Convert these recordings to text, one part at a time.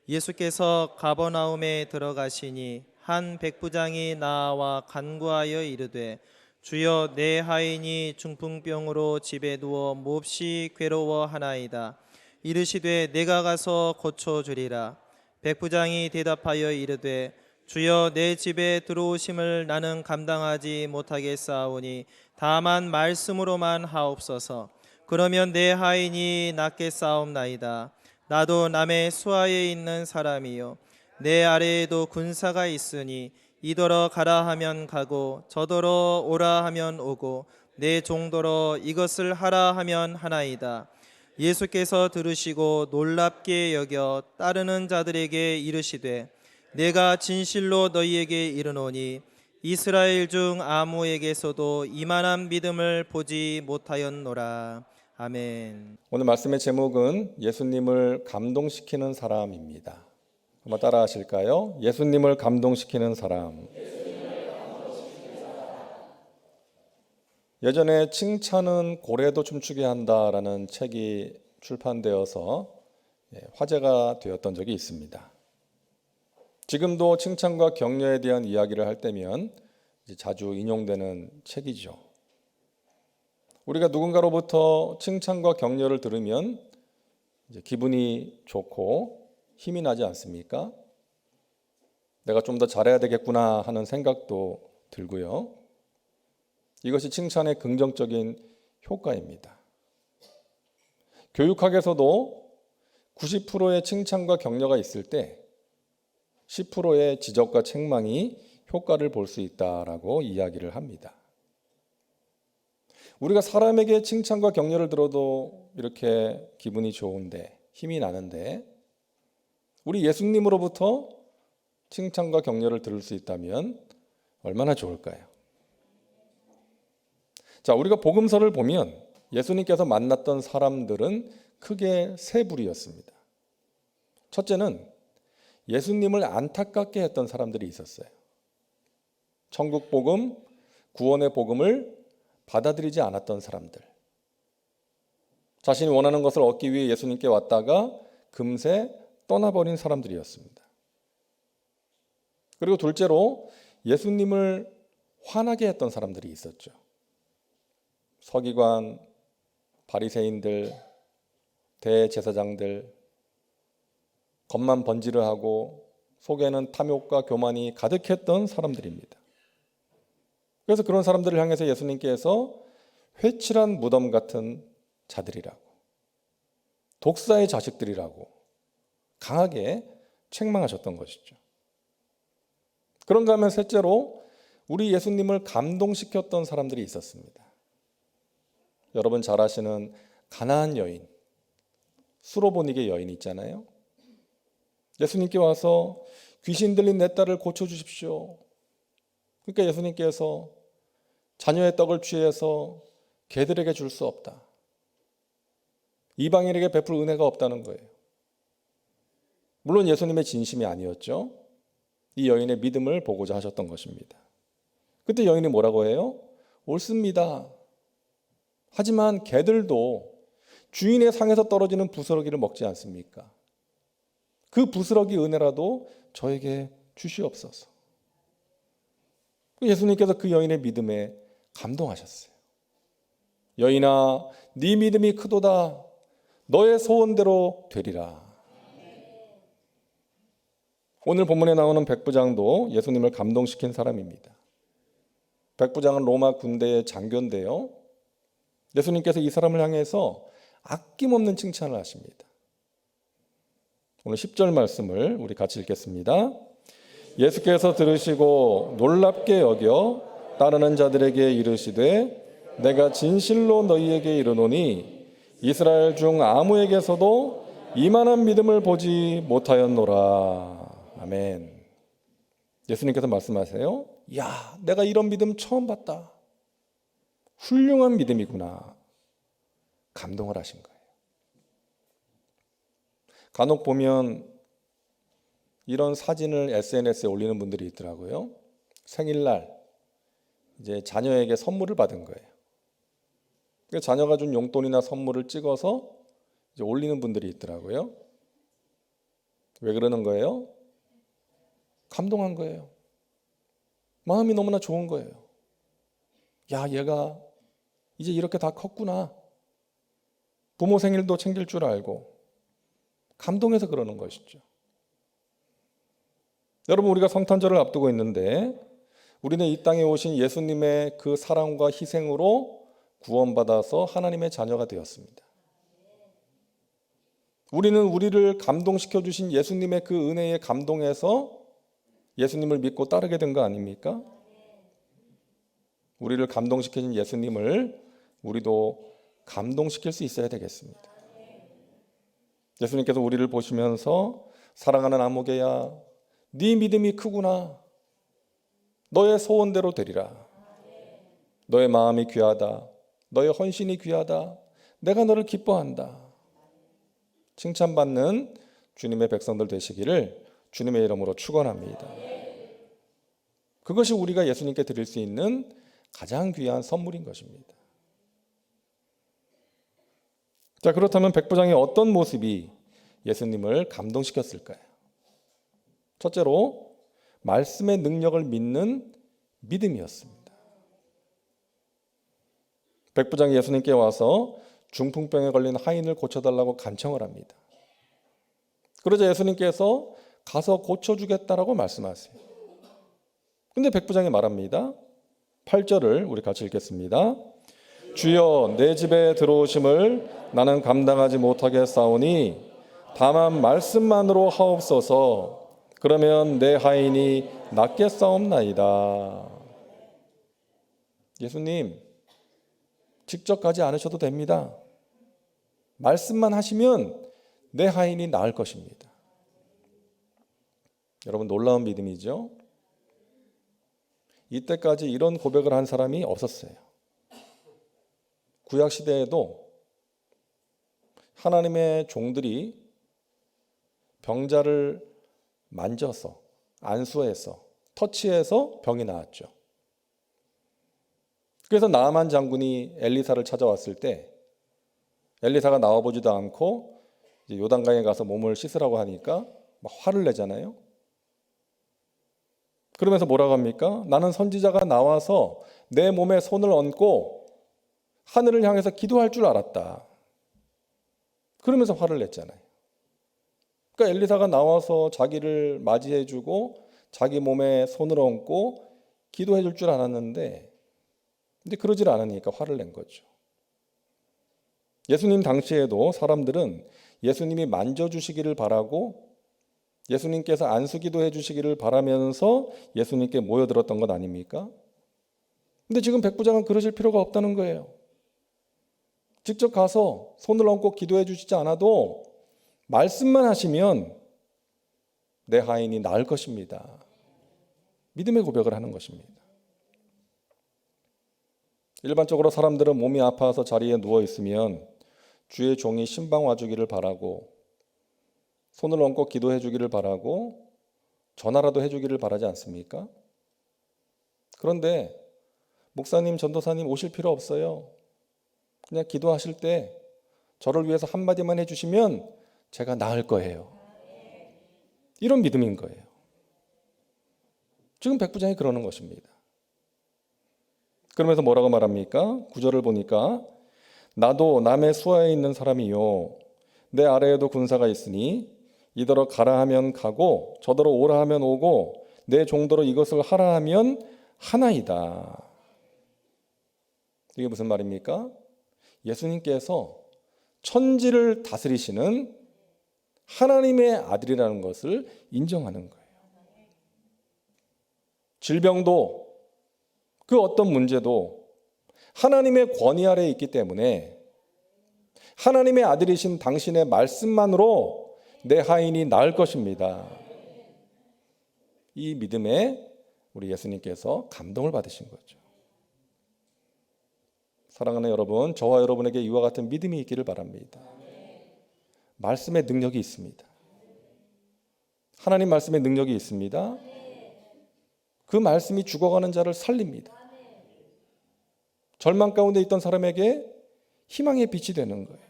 예수께서 가버나움에 들어가시니 한 백부장이 나와 간구하여 이르되 주여 내 하인이 중풍병으로 집에 누워 몹시 괴로워하나이다. 이르시되 내가 가서 고쳐주리라. 백부장이 대답하여 이르되 주여 내 집에 들어오심을 나는 감당하지 못하겠사오니 다만 말씀으로만 하옵소서. 그러면 내 하인이 낫겠사옵나이다. 나도 남의 수하에 있는 사람이요 내 아래에도 군사가 있으니 이더러 가라 하면 가고 저더러 오라 하면 오고 내 종더러 이것을 하라 하면 하나이다. 예수께서 들으시고 놀랍게 여겨 따르는 자들에게 이르시되 내가 진실로 너희에게 이르노니 이스라엘 중 아무에게서도 이만한 믿음을 보지 못하였노라. 아멘. 오늘 말씀의 제목은 예수님을 감동시키는 사람입니다. 한번 따라 하실까요? 예수님을 감동시키는 사람. 예전에 칭찬은 고래도 춤추게 한다라는 책이 출판되어서 화제가 되었던 적이 있습니다. 지금도 칭찬과 격려에 대한 이야기를 할 때면 자주 인용되는 책이죠. 우리가 누군가로부터 칭찬과 격려를 들으면 기분이 좋고 힘이 나지 않습니까? 내가 좀 더 잘해야 되겠구나 하는 생각도 들고요. 이것이 칭찬의 긍정적인 효과입니다. 교육학에서도 90%의 칭찬과 격려가 있을 때 10%의 지적과 책망이 효과를 볼 수 있다라고 이야기를 합니다. 우리가 사람에게 칭찬과 격려를 들어도 이렇게 기분이 좋은데 힘이 나는데 우리 예수님으로부터 칭찬과 격려를 들을 수 있다면 얼마나 좋을까요? 자, 우리가 복음서를 보면 예수님께서 만났던 사람들은 크게 세 부류였습니다. 첫째는 예수님을 안타깝게 했던 사람들이 있었어요. 천국 복음, 구원의 복음을 받아들이지 않았던 사람들. 자신이 원하는 것을 얻기 위해 예수님께 왔다가 금세 떠나버린 사람들이었습니다. 그리고 둘째로 예수님을 화나게 했던 사람들이 있었죠. 서기관, 바리새인들, 대제사장들, 겉만 번지르하고 속에는 탐욕과 교만이 가득했던 사람들입니다. 그래서 그런 사람들을 향해서 예수님께서 회칠한 무덤 같은 자들이라고, 독사의 자식들이라고 강하게 책망하셨던 것이죠. 그런가 하면 셋째로 우리 예수님을 감동시켰던 사람들이 있었습니다. 여러분 잘 아시는 가나안 여인, 수로보니게 여인 있잖아요. 예수님께 와서 귀신 들린 내 딸을 고쳐주십시오. 그러니까 예수님께서 자녀의 떡을 취해서 개들에게 줄 수 없다. 이방인에게 베풀 은혜가 없다는 거예요. 물론 예수님의 진심이 아니었죠. 이 여인의 믿음을 보고자 하셨던 것입니다. 그때 여인이 뭐라고 해요? 옳습니다. 하지만 개들도 주인의 상에서 떨어지는 부스러기를 먹지 않습니까? 그 부스러기 은혜라도 저에게 주시옵소서. 예수님께서 그 여인의 믿음에 감동하셨어요. 여인아, 네 믿음이 크도다. 너의 소원대로 되리라. 오늘 본문에 나오는 백부장도 예수님을 감동시킨 사람입니다. 백부장은 로마 군대의 장교인데요. 예수님께서 이 사람을 향해서 아낌없는 칭찬을 하십니다. 오늘 10절 말씀을 우리 같이 읽겠습니다. 예수께서 들으시고 놀랍게 여겨 따르는 자들에게 이르시되 내가 진실로 너희에게 이르노니 이스라엘 중 아무에게서도 이만한 믿음을 보지 못하였노라. 아멘. 예수님께서 말씀하세요. 야, 내가 이런 믿음 처음 봤다. 훌륭한 믿음이구나. 감동을 하신 거예요. 간혹 보면 이런 사진을 SNS에 올리는 분들이 있더라고요. 생일날 이제 자녀에게 선물을 받은 거예요. 그래서 자녀가 준 용돈이나 선물을 찍어서 이제 올리는 분들이 있더라고요. 왜 그러는 거예요? 감동한 거예요. 마음이 너무나 좋은 거예요. 야, 얘가 이제 이렇게 다 컸구나. 부모 생일도 챙길 줄 알고 감동해서 그러는 것이죠. 여러분, 우리가 성탄절을 앞두고 있는데 우리는 이 땅에 오신 예수님의 그 사랑과 희생으로 구원받아서 하나님의 자녀가 되었습니다. 우리는 우리를 감동시켜 주신 예수님의 그 은혜에 감동해서 예수님을 믿고 따르게 된 거 아닙니까? 우리를 감동시켜준 예수님을 우리도 감동시킬 수 있어야 되겠습니다. 예수님께서 우리를 보시면서 사랑하는 아무개야, 네 믿음이 크구나. 너의 소원대로 되리라. 너의 마음이 귀하다. 너의 헌신이 귀하다. 내가 너를 기뻐한다. 칭찬받는 주님의 백성들 되시기를 주님의 이름으로 축원합니다. 그것이 우리가 예수님께 드릴 수 있는 가장 귀한 선물인 것입니다. 자, 그렇다면 백부장의 어떤 모습이 예수님을 감동시켰을까요? 첫째로 말씀의 능력을 믿는 믿음이었습니다. 백부장이 예수님께 와서 중풍병에 걸린 하인을 고쳐달라고 간청을 합니다. 그러자 예수님께서 가서 고쳐주겠다라고 말씀하세요. 근데 백부장이 말합니다. 8절을 우리 같이 읽겠습니다. 주여, 내 집에 들어오심을 나는 감당하지 못하겠사오니 다만 말씀만으로 하옵소서. 그러면 내 하인이 낫겠사옵나이다. 예수님, 직접 가지 않으셔도 됩니다. 말씀만 하시면 내 하인이 나을 것입니다. 여러분, 놀라운 믿음이죠? 이때까지 이런 고백을 한 사람이 없었어요. 구약 시대에도 하나님의 종들이 병자를 만져서, 안수해서, 터치해서 병이 나았죠. 그래서 나아만 장군이 엘리사를 찾아왔을 때 엘리사가 나와보지도 않고 이제 요단강에 가서 몸을 씻으라고 하니까 막 화를 내잖아요. 그러면서 뭐라고 합니까? 나는 선지자가 나와서 내 몸에 손을 얹고 하늘을 향해서 기도할 줄 알았다. 그러면서 화를 냈잖아요. 그러니까 엘리사가 나와서 자기를 맞이해주고 자기 몸에 손을 얹고 기도해줄 줄 알았는데 근데 그러질 않으니까 화를 낸 거죠. 예수님 당시에도 사람들은 예수님이 만져주시기를 바라고 예수님께서 안수기도 해주시기를 바라면서 예수님께 모여들었던 것 아닙니까? 근데 지금 백부장은 그러실 필요가 없다는 거예요. 직접 가서 손을 얹고 기도해 주시지 않아도 말씀만 하시면 내 하인이 나을 것입니다. 믿음의 고백을 하는 것입니다. 일반적으로 사람들은 몸이 아파서 자리에 누워 있으면 주의 종이 신방 와주기를 바라고 손을 얹고 기도해 주기를 바라고 전화라도 해주기를 바라지 않습니까? 그런데 목사님, 전도사님 오실 필요 없어요. 그냥 기도하실 때 저를 위해서 한마디만 해주시면 제가 나을 거예요. 이런 믿음인 거예요. 지금 백부장이 그러는 것입니다. 그러면서 뭐라고 말합니까? 9절을 보니까 나도 남의 수하에 있는 사람이요 내 아래에도 군사가 있으니 이더러 가라 하면 가고 저더러 오라 하면 오고 내 종도로 이것을 하라 하면 하나이다. 이게 무슨 말입니까? 예수님께서 천지를 다스리시는 하나님의 아들이라는 것을 인정하는 거예요. 질병도 그 어떤 문제도 하나님의 권위 아래에 있기 때문에 하나님의 아들이신 당신의 말씀만으로 내 하인이 나을 것입니다. 이 믿음에 우리 예수님께서 감동을 받으신 거죠. 사랑하는 여러분, 저와 여러분에게 이와 같은 믿음이 있기를 바랍니다. 말씀의 능력이 있습니다. 하나님 말씀의 능력이 있습니다. 그 말씀이 죽어가는 자를 살립니다. 절망 가운데 있던 사람에게 희망의 빛이 되는 거예요.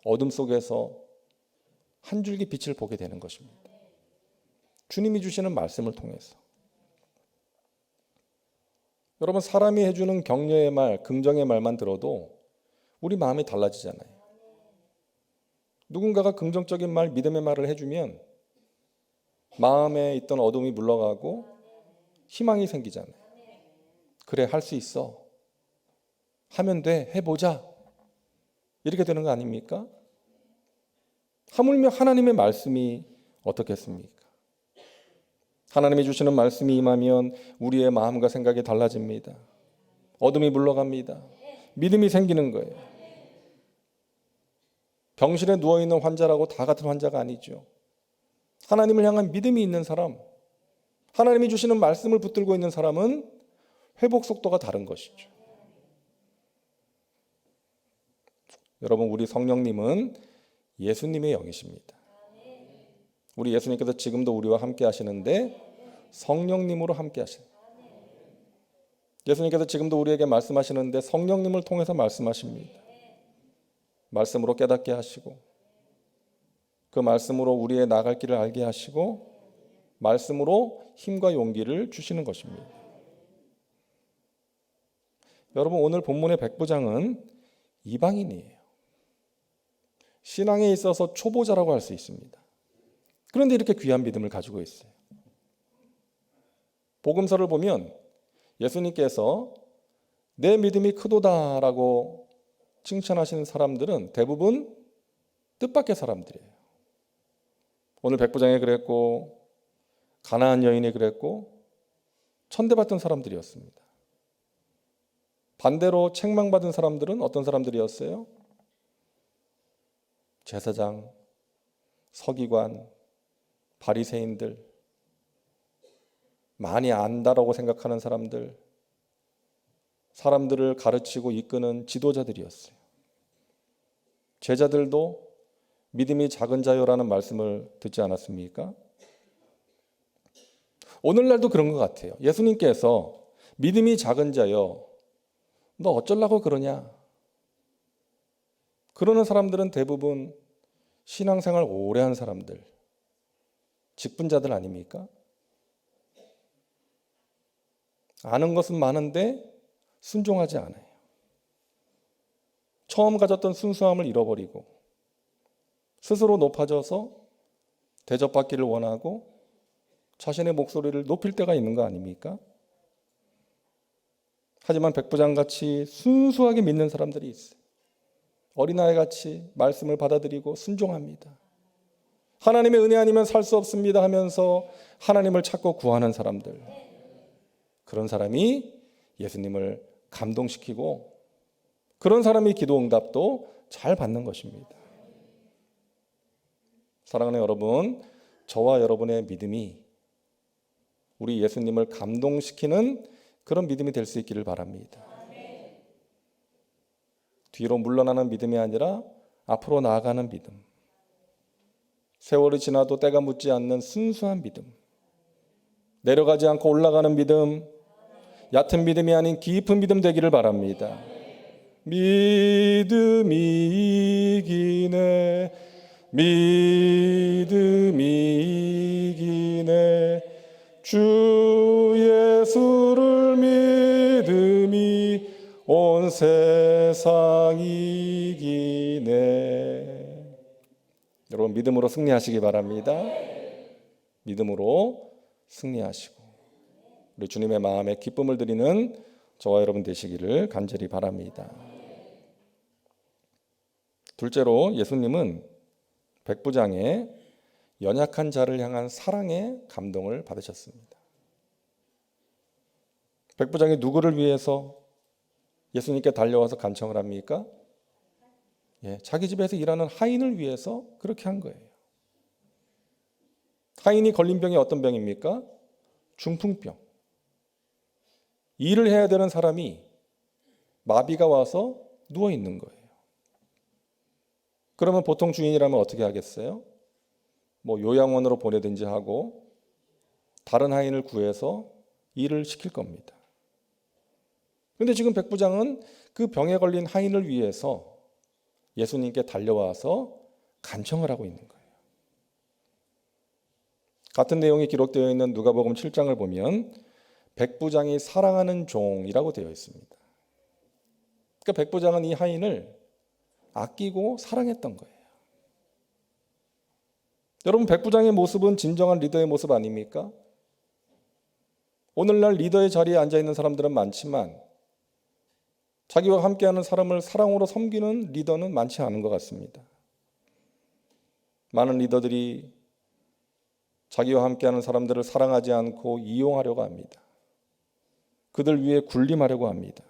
어둠 속에서 한 줄기 빛을 보게 되는 것입니다. 주님이 주시는 말씀을 통해서. 여러분, 사람이 해주는 격려의 말, 긍정의 말만 들어도 우리 마음이 달라지잖아요. 누군가가 긍정적인 말, 믿음의 말을 해주면 마음에 있던 어둠이 물러가고 희망이 생기잖아요. 그래, 할 수 있어. 하면 돼. 해보자. 이렇게 되는 거 아닙니까? 하물며 하나님의 말씀이 어떻겠습니까? 하나님이 주시는 말씀이 임하면 우리의 마음과 생각이 달라집니다. 어둠이 물러갑니다. 믿음이 생기는 거예요. 병실에 누워있는 환자라고 다 같은 환자가 아니죠. 하나님을 향한 믿음이 있는 사람, 하나님이 주시는 말씀을 붙들고 있는 사람은 회복 속도가 다른 것이죠. 여러분, 우리 성령님은 예수님의 영이십니다. 우리 예수님께서 지금도 우리와 함께 하시는데 성령님으로 함께 하시는, 예수님께서 지금도 우리에게 말씀하시는데 성령님을 통해서 말씀하십니다. 말씀으로 깨닫게 하시고 그 말씀으로 우리의 나갈 길을 알게 하시고 말씀으로 힘과 용기를 주시는 것입니다. 여러분, 오늘 본문의 백부장은 이방인이에요. 신앙에 있어서 초보자라고 할 수 있습니다. 그런데 이렇게 귀한 믿음을 가지고 있어요. 복음서를 보면 예수님께서 내 믿음이 크도다라고 칭찬하시는 사람들은 대부분 뜻밖의 사람들이에요. 오늘 백부장이 그랬고 가나안 여인이 그랬고 천대받던 사람들이었습니다. 반대로 책망받은 사람들은 어떤 사람들이었어요? 제사장, 서기관, 바리새인들, 많이 안다라고 생각하는 사람들, 사람들을 가르치고 이끄는 지도자들이었어요. 제자들도 믿음이 작은 자요라는 말씀을 듣지 않았습니까? 오늘날도 그런 것 같아요. 예수님께서 믿음이 작은 자요, 너 어쩌려고 그러냐? 그러는 사람들은 대부분 신앙생활 오래 한 사람들, 직분자들 아닙니까? 아는 것은 많은데 순종하지 않아요. 처음 가졌던 순수함을 잃어버리고 스스로 높아져서 대접받기를 원하고 자신의 목소리를 높일 때가 있는 거 아닙니까? 하지만 백부장같이 순수하게 믿는 사람들이 있어요. 어린아이같이 말씀을 받아들이고 순종합니다. 하나님의 은혜 아니면 살 수 없습니다 하면서 하나님을 찾고 구하는 사람들, 그런 사람이 예수님을 감동시키고 그런 사람이 기도 응답도 잘 받는 것입니다. 사랑하는 여러분, 저와 여러분의 믿음이 우리 예수님을 감동시키는 그런 믿음이 될 수 있기를 바랍니다. 뒤로 물러나는 믿음이 아니라 앞으로 나아가는 믿음, 세월이 지나도 때가 묻지 않는 순수한 믿음, 내려가지 않고 올라가는 믿음, 얕은 믿음이 아닌 깊은 믿음 되기를 바랍니다. 믿음이 이기네, 믿음이 이기네, 주 예수를 믿음이 온 세상 이기네. 여러분, 믿음으로 승리하시기 바랍니다. 믿음으로 승리하시고 우리 주님의 마음에 기쁨을 드리는 저와 여러분 되시기를 간절히 바랍니다. 둘째로, 예수님은 백부장의 연약한 자를 향한 사랑의 감동을 받으셨습니다. 백부장이 누구를 위해서 예수님께 달려와서 간청을 합니까? 자기 집에서 일하는 하인을 위해서 그렇게 한 거예요. 하인이 걸린 병이 어떤 병입니까? 중풍병. 일을 해야 되는 사람이 마비가 와서 누워 있는 거예요. 그러면 보통 주인이라면 어떻게 하겠어요? 요양원으로 보내든지 하고 다른 하인을 구해서 일을 시킬 겁니다. 그런데 지금 백부장은 그 병에 걸린 하인을 위해서 예수님께 달려와서 간청을 하고 있는 거예요. 같은 내용이 기록되어 있는 누가복음 7장을 보면 백부장이 사랑하는 종이라고 되어 있습니다. 그러니까 백부장은 이 하인을 아끼고 사랑했던 거예요. 여러분, 백부장의 모습은 진정한 리더의 모습 아닙니까? 오늘날 리더의 자리에 앉아있는 사람들은 많지만 자기와 함께하는 사람을 사랑으로 섬기는 리더는 많지 않은 것 같습니다. 많은 리더들이 자기와 함께하는 사람들을 사랑하지 않고 이용하려고 합니다. 그들 위해 군림하려고 합니다.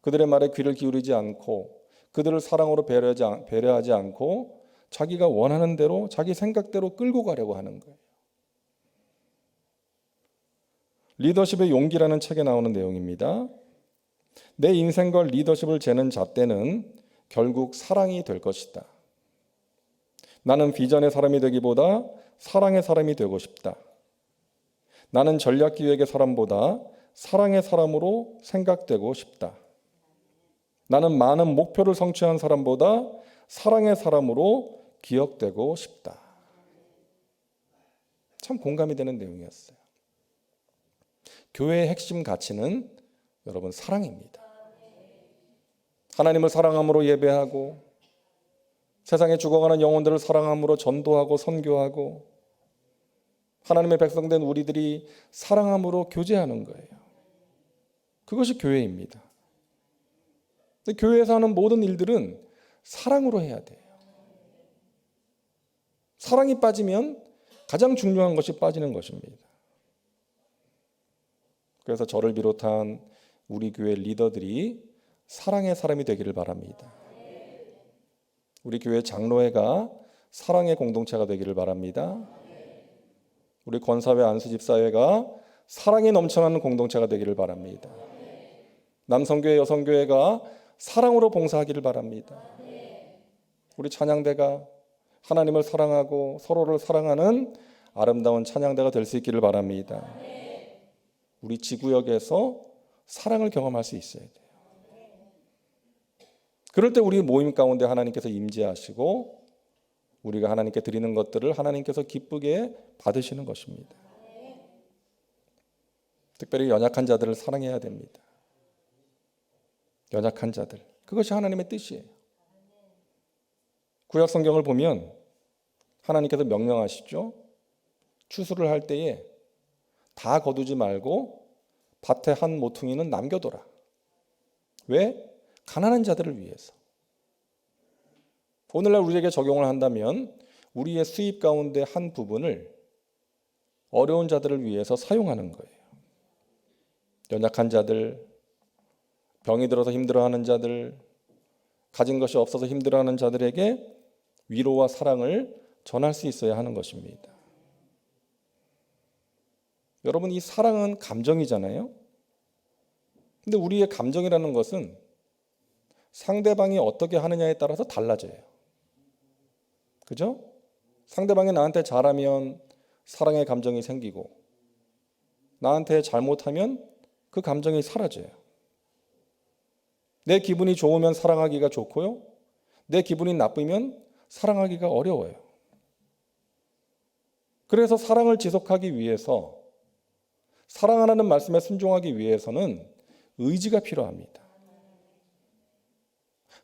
그들의 말에 귀를 기울이지 않고 그들을 사랑으로 배려하지 않고 자기가 원하는 대로 자기 생각대로 끌고 가려고 하는 거예요. 리더십의 용기라는 책에 나오는 내용입니다. 내 인생과 리더십을 재는 잣대는 결국 사랑이 될 것이다. 나는 비전의 사람이 되기보다 사랑의 사람이 되고 싶다. 나는 전략기획의 사람보다 사랑의 사람으로 생각되고 싶다. 나는 많은 목표를 성취한 사람보다 사랑의 사람으로 기억되고 싶다. 참 공감이 되는 내용이었어요. 교회의 핵심 가치는 여러분 사랑입니다. 하나님을 사랑함으로 예배하고 세상에 죽어가는 영혼들을 사랑함으로 전도하고 선교하고 하나님의 백성된 우리들이 사랑함으로 교제하는 거예요. 그것이 교회입니다. 근데 교회에서 하는 모든 일들은 사랑으로 해야 돼요. 사랑이 빠지면 가장 중요한 것이 빠지는 것입니다. 그래서 저를 비롯한 우리 교회 리더들이 사랑의 사람이 되기를 바랍니다. 우리 교회 장로회가 사랑의 공동체가 되기를 바랍니다. 우리 권사회 안수집사회가 사랑이 넘쳐나는 공동체가 되기를 바랍니다. 남성교회 여성교회가 사랑으로 봉사하기를 바랍니다. 우리 찬양대가 하나님을 사랑하고 서로를 사랑하는 아름다운 찬양대가 될 수 있기를 바랍니다. 우리 지구역에서 사랑을 경험할 수 있어야 돼요. 그럴 때 우리 모임 가운데 하나님께서 임재하시고 우리가 하나님께 드리는 것들을 하나님께서 기쁘게 받으시는 것입니다. 특별히 연약한 자들을 사랑해야 됩니다. 연약한 자들, 그것이 하나님의 뜻이에요. 구약 성경을 보면 하나님께서 명령하시죠. 추수를 할 때에 다 거두지 말고 밭에 한 모퉁이는 남겨둬라. 왜? 가난한 자들을 위해서. 오늘날 우리에게 적용을 한다면 우리의 수입 가운데 한 부분을 어려운 자들을 위해서 사용하는 거예요. 연약한 자들, 병이 들어서 힘들어하는 자들, 가진 것이 없어서 힘들어하는 자들에게 위로와 사랑을 전할 수 있어야 하는 것입니다. 여러분, 이 사랑은 감정이잖아요. 근데 우리의 감정이라는 것은 상대방이 어떻게 하느냐에 따라서 달라져요. 그죠? 상대방이 나한테 잘하면 사랑의 감정이 생기고 나한테 잘못하면 그 감정이 사라져요. 내 기분이 좋으면 사랑하기가 좋고요. 내 기분이 나쁘면 사랑하기가 어려워요. 그래서 사랑을 지속하기 위해서, 사랑하라는 말씀에 순종하기 위해서는 의지가 필요합니다.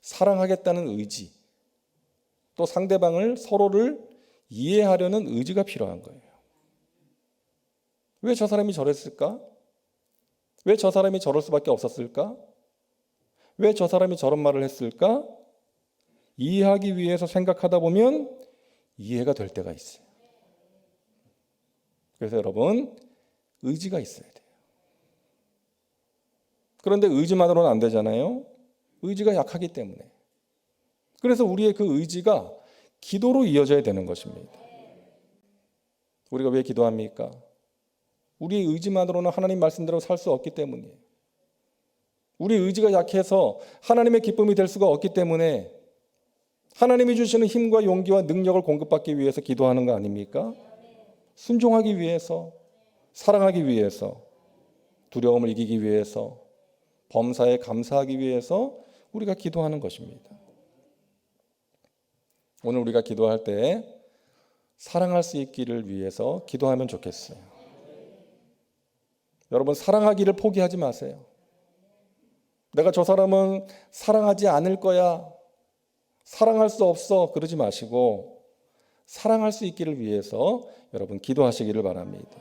사랑하겠다는 의지, 또 상대방을 서로를 이해하려는 의지가 필요한 거예요. 왜 저 사람이 저랬을까? 왜 저 사람이 저럴 수밖에 없었을까? 왜 저 사람이 저런 말을 했을까? 이해하기 위해서 생각하다 보면 이해가 될 때가 있어요. 그래서 여러분, 의지가 있어야 돼요. 그런데 의지만으로는 안 되잖아요. 의지가 약하기 때문에. 그래서 우리의 그 의지가 기도로 이어져야 되는 것입니다. 우리가 왜 기도합니까? 우리의 의지만으로는 하나님 말씀대로 살 수 없기 때문이에요. 우리 의지가 약해서 하나님의 기쁨이 될 수가 없기 때문에 하나님이 주시는 힘과 용기와 능력을 공급받기 위해서 기도하는 거 아닙니까? 순종하기 위해서, 사랑하기 위해서, 두려움을 이기기 위해서, 범사에 감사하기 위해서 우리가 기도하는 것입니다. 오늘 우리가 기도할 때 사랑할 수 있기를 위해서 기도하면 좋겠어요. 여러분, 사랑하기를 포기하지 마세요. 내가 저 사람은 사랑하지 않을 거야, 사랑할 수 없어, 그러지 마시고 사랑할 수 있기를 위해서 여러분 기도하시기를 바랍니다.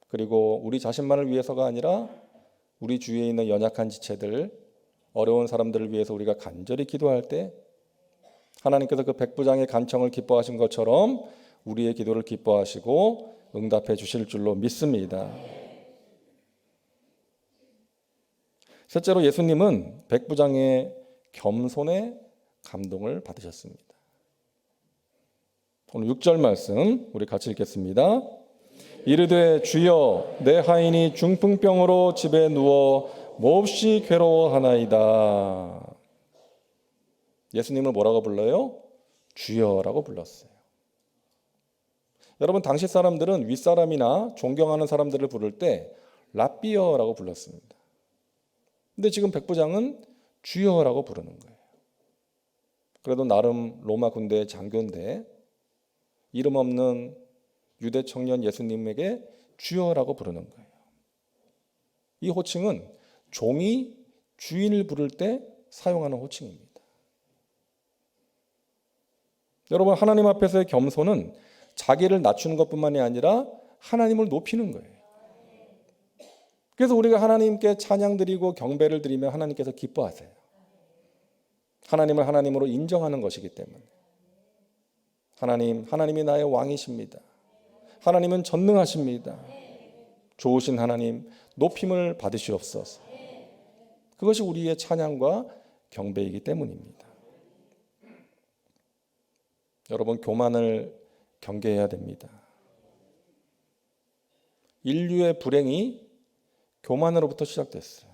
그리고 우리 자신만을 위해서가 아니라 우리 주위에 있는 연약한 지체들, 어려운 사람들을 위해서 우리가 간절히 기도할 때 하나님께서 그 백부장의 간청을 기뻐하신 것처럼 우리의 기도를 기뻐하시고 응답해 주실 줄로 믿습니다. 셋째로, 예수님은 백부장의 겸손에 감동을 받으셨습니다. 오늘 6절 말씀 우리 같이 읽겠습니다. 이르되 주여 내 하인이 중풍병으로 집에 누워 몹시 괴로워하나이다. 예수님을 뭐라고 불러요? 주여라고 불렀어요. 여러분, 당시 사람들은 윗사람이나 존경하는 사람들을 부를 때 랍비어라고 불렀습니다. 근데 지금 백부장은 주여라고 부르는 거예요. 그래도 나름 로마 군대의 장교인데 이름 없는 유대 청년 예수님에게 주여라고 부르는 거예요. 이 호칭은 종이 주인을 부를 때 사용하는 호칭입니다. 여러분, 하나님 앞에서의 겸손은 자기를 낮추는 것뿐만이 아니라 하나님을 높이는 거예요. 그래서 우리가 하나님께 찬양 드리고 경배를 드리면 하나님께서 기뻐하세요. 하나님을 하나님으로 인정하는 것이기 때문에. 하나님이 나의 왕이십니다. 하나님은 전능하십니다. 좋으신 하나님, 높임을 받으시옵소서. 그것이 우리의 찬양과 경배이기 때문입니다. 여러분, 교만을 경계해야 됩니다. 인류의 불행이 교만으로부터 시작됐어요.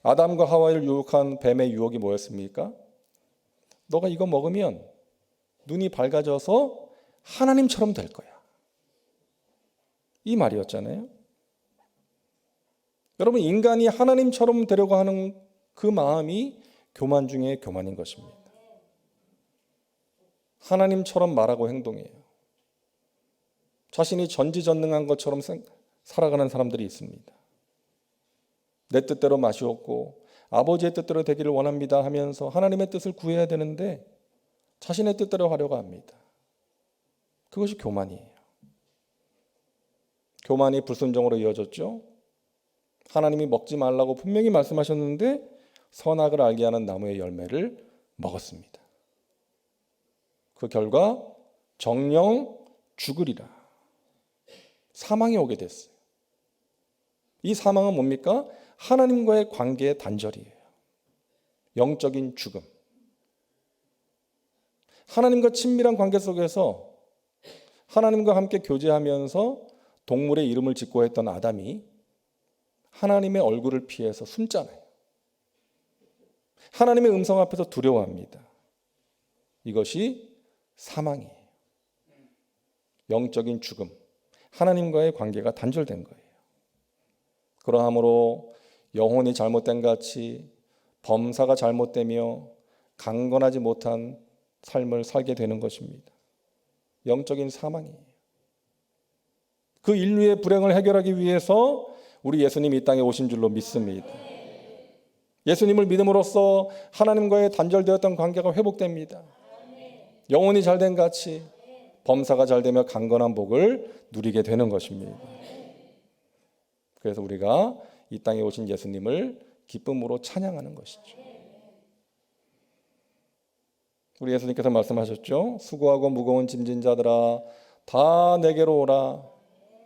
아담과 하와를 유혹한 뱀의 유혹이 뭐였습니까? 너가 이거 먹으면 눈이 밝아져서 하나님처럼 될 거야. 이 말이었잖아요. 여러분, 인간이 하나님처럼 되려고 하는 그 마음이 교만 중에 교만인 것입니다. 하나님처럼 말하고 행동해요. 자신이 전지전능한 것처럼 살아가는 사람들이 있습니다. 내 뜻대로 마시옵고 아버지의 뜻대로 되기를 원합니다 하면서 하나님의 뜻을 구해야 되는데 자신의 뜻대로 하려고 합니다. 그것이 교만이에요. 교만이 불순종으로 이어졌죠. 하나님이 먹지 말라고 분명히 말씀하셨는데 선악을 알게 하는 나무의 열매를 먹었습니다. 그 결과 정령 죽으리라. 사망이 오게 됐어요. 이 사망은 뭡니까? 하나님과의 관계의 단절이에요. 영적인 죽음. 하나님과 친밀한 관계 속에서 하나님과 함께 교제하면서 동물의 이름을 짓고 했던 아담이 하나님의 얼굴을 피해서 숨잖아요. 하나님의 음성 앞에서 두려워합니다. 이것이 사망이에요. 영적인 죽음. 하나님과의 관계가 단절된 거예요. 그러므로 영혼이 잘못된 같이 범사가 잘못되며 강건하지 못한 삶을 살게 되는 것입니다. 영적인 사망이에요. 그 인류의 불행을 해결하기 위해서 우리 예수님이 이 땅에 오신 줄로 믿습니다. 예수님을 믿음으로써 하나님과의 단절되었던 관계가 회복됩니다. 영혼이 잘된 같이 범사가 잘되며 강건한 복을 누리게 되는 것입니다. 그래서 우리가 이 땅에 오신 예수님을 기쁨으로 찬양하는 것이죠. 우리 예수님께서 말씀하셨죠. 수고하고 무거운 짐진 자들아 다 내게로 오라.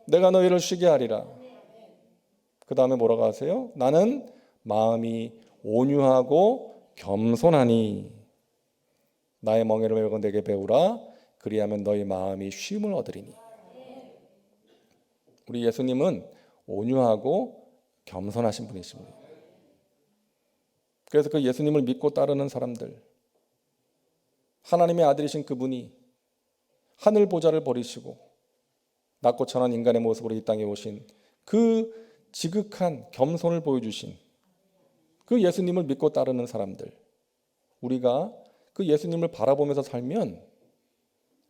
내가 너희를 쉬게 하리라. 그 다음에 뭐라고 하세요? 나는 마음이 온유하고 겸손하니 나의 멍에를 메고 내게 배우라. 그리하면 너희 마음이 쉼을 얻으리니. 우리 예수님은 온유하고 겸손하신 분이십니다. 그래서 그 예수님을 믿고 따르는 사람들, 하나님의 아들이신 그분이 하늘 보좌를 버리시고 낮고 천한 인간의 모습으로 이 땅에 오신 그 지극한 겸손을 보여주신 그 예수님을 믿고 따르는 사람들, 우리가 그 예수님을 바라보면서 살면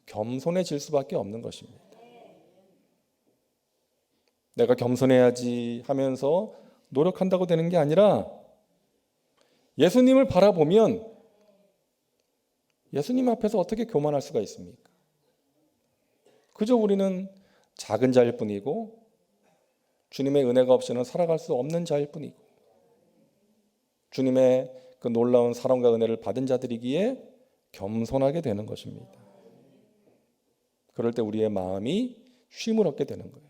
겸손해질 수밖에 없는 것입니다. 내가 겸손해야지 하면서 노력한다고 되는 게 아니라 예수님을 바라보면 예수님 앞에서 어떻게 교만할 수가 있습니까? 그저 우리는 작은 자일 뿐이고 주님의 은혜가 없이는 살아갈 수 없는 자일 뿐이고 주님의 그 놀라운 사랑과 은혜를 받은 자들이기에 겸손하게 되는 것입니다. 그럴 때 우리의 마음이 쉼을 얻게 되는 거예요.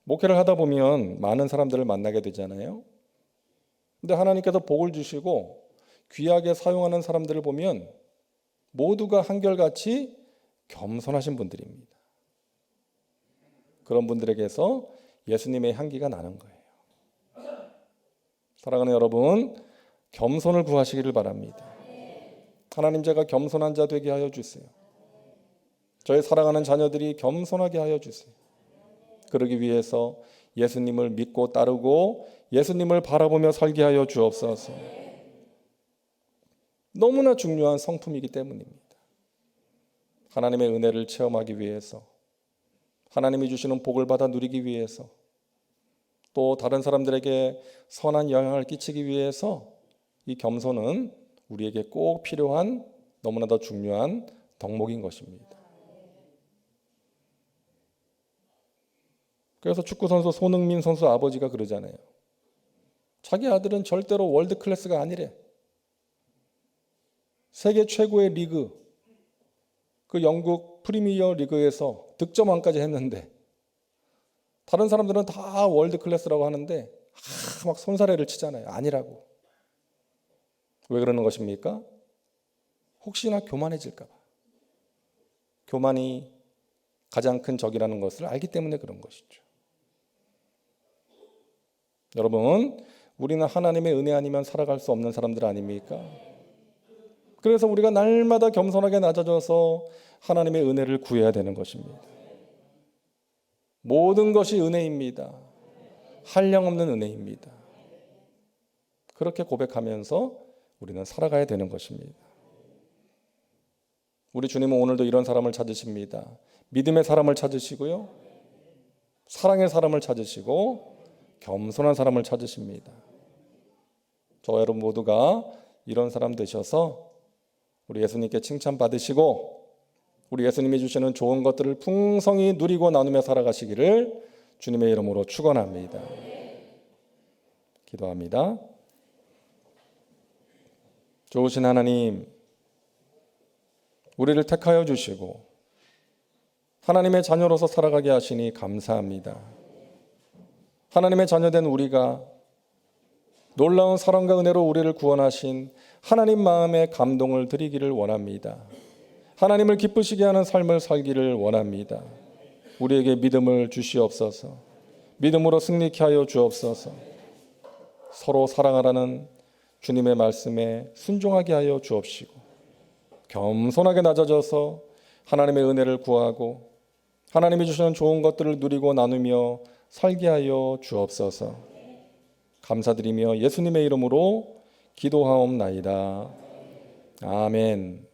목회를 하다 보면 많은 사람들을 만나게 되잖아요. 근데 하나님께서 복을 주시고 귀하게 사용하는 사람들을 보면 모두가 한결같이 겸손하신 분들입니다. 그런 분들에게서 예수님의 향기가 나는 거예요. 사랑하는 여러분, 겸손을 구하시기를 바랍니다. 하나님, 제가 겸손한 자 되게 하여 주세요. 저의 사랑하는 자녀들이 겸손하게 하여 주세요. 그러기 위해서 예수님을 믿고 따르고 예수님을 바라보며 살게 하여 주옵소서. 너무나 중요한 성품이기 때문입니다. 하나님의 은혜를 체험하기 위해서, 하나님이 주시는 복을 받아 누리기 위해서, 또 다른 사람들에게 선한 영향을 끼치기 위해서 이 겸손은 우리에게 꼭 필요한 너무나 더 중요한 덕목인 것입니다. 그래서 축구선수 손흥민 선수 아버지가 그러잖아요. 자기 아들은 절대로 월드 클래스가 아니래. 세계 최고의 리그, 그 영국 프리미어 리그에서 득점왕까지 했는데 다른 사람들은 다 월드 클래스라고 하는데 막 손사래를 치잖아요. 아니라고. 왜 그러는 것입니까? 혹시나 교만해질까 봐. 교만이 가장 큰 적이라는 것을 알기 때문에 그런 것이죠. 여러분, 우리는 하나님의 은혜 아니면 살아갈 수 없는 사람들 아닙니까? 그래서 우리가 날마다 겸손하게 낮아져서 하나님의 은혜를 구해야 되는 것입니다. 모든 것이 은혜입니다. 한량없는 은혜입니다. 그렇게 고백하면서 우리는 살아가야 되는 것입니다. 우리 주님은 오늘도 이런 사람을 찾으십니다. 믿음의 사람을 찾으시고요, 사랑의 사람을 찾으시고 겸손한 사람을 찾으십니다. 저와 여러분 모두가 이런 사람 되셔서 우리 예수님께 칭찬받으시고 우리 예수님이 주시는 좋은 것들을 풍성히 누리고 나누며 살아가시기를 주님의 이름으로 축원합니다. 기도합니다. 좋으신 하나님, 우리를 택하여 주시고 하나님의 자녀로서 살아가게 하시니 감사합니다. 하나님의 자녀된 우리가 놀라운 사랑과 은혜로 우리를 구원하신 하나님 마음에 감동을 드리기를 원합니다. 하나님을 기쁘시게 하는 삶을 살기를 원합니다. 우리에게 믿음을 주시옵소서. 믿음으로 승리케 하여 주옵소서. 서로 사랑하라는 주님의 말씀에 순종하게 하여 주옵시고 겸손하게 낮아져서 하나님의 은혜를 구하고 하나님이 주시는 좋은 것들을 누리고 나누며 살게 하여 주옵소서. 감사드리며 예수님의 이름으로 기도하옵나이다. 아멘.